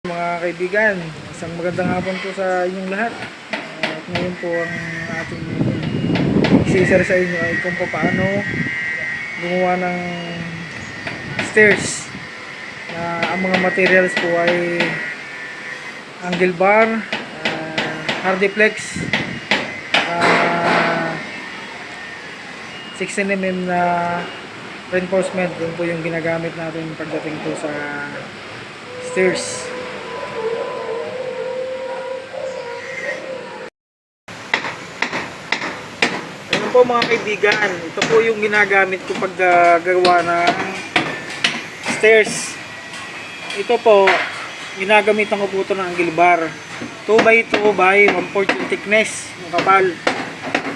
Mga kaibigan, isang magandang hapon po sa inyong lahat. At ngayon po ang ating i-share sa inyo ay kung paano gumawa ng stairs na ang mga materials po ay angle bar, hardiplex, 16mm na reinforcement. Yun po yung ginagamit natin pagdating po sa stairs. Ayun po mga kaibigan, ito po yung ginagamit ko paggagawa ng stairs. Ito po, ginagamitan ko po ito ng angle bar 2x2 by 1/4 yung thickness ng kapal,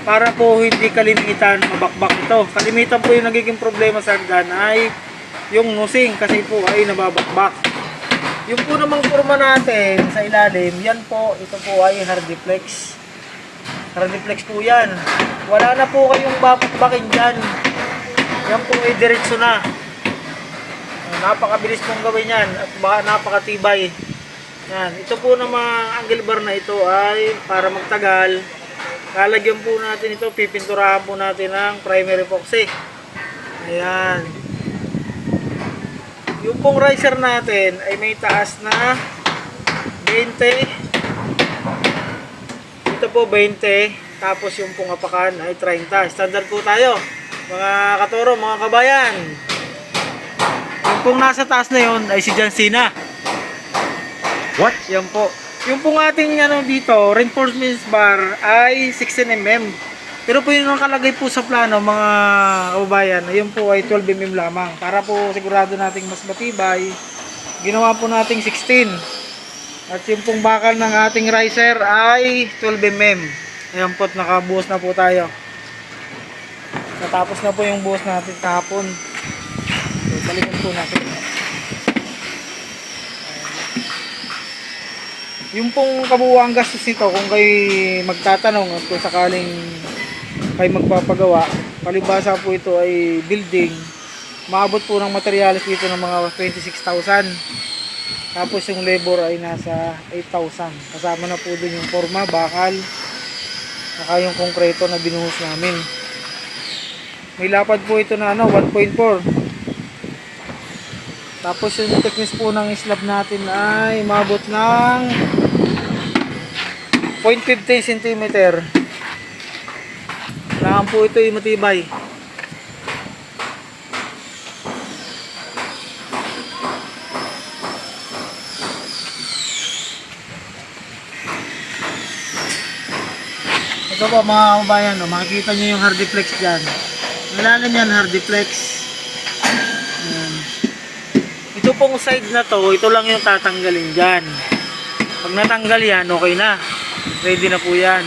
para po hindi kalimitan mabakbak ito. Kalimitan po yung nagiging problema sa hagdan ay yung nosing, kasi po ay nababakbak. Yung po namang forma natin sa ilalim, yan po, ito po ay hardiplex. Hardiplex po yan. Wala na po kayong babakbakin dyan. Yan po ay diretso na. Napakabilis pong gawin yan at napakatibay. Yan. Ito po na mga angle bar na ito ay para magtagal. Lalagyan po natin ito, pipinturahan po natin ng primer epoxy. Ayan. Yung pong riser natin ay may taas na 20. Ito po 20. Tapos yung pong apakan ay 30. Standard po tayo, mga katoro, mga kabayan. Yung pong nasa taas na yun ay si John Cena. What? Yan po. Yung pong ating dito, reinforcement bar ay 16mm. Pero po yung nakalagay po sa plano, mga kababayan, yun po ay 12mm lamang. Para po sigurado nating mas matibay, ginawa po nating 16. At yung pong bakal ng ating riser ay 12mm. Ayan po, nakabuhos na po tayo. Natapos na po yung buhos natin kahapon. So, balikan po natin. Yung pong kabuuang gastos nito, kung kayo magtatanong at kung sakaling kayo magpapagawa, palibhasa po ito ay building, maabot po ng materials dito ng mga 26,000. Tapos yung labor ay nasa 8,000. Kasama na po dun yung forma, bakal, saka yung konkreto na binuhos namin. May lapad po ito na 1.4. Tapos yung thickness po ng slab natin ay maabot ng 0.15 cm. Kailangan po ito ay matibay. Ito po mga kabayan, makikita nyo yung hardiplex dyan. Malalim yan, hardiplex. Ito pong side na to, ito lang yung tatanggalin dyan. Pag natanggal yan, okay na. Ready na po yan.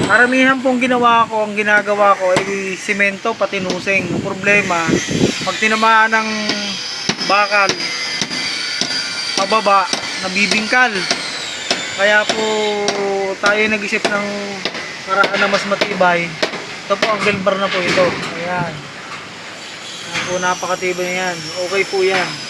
Karamihan pong ang ginagawa ko ay simento pati nusing. Ang problema, pag tinamaan ng bakal pababa, nabibingkal. Kaya po tayo nag-isip ng paraan na mas matibay. Ito po, angle bar na po ito. Ayan. Ayan po, napakatibay na yan. Okay po yan.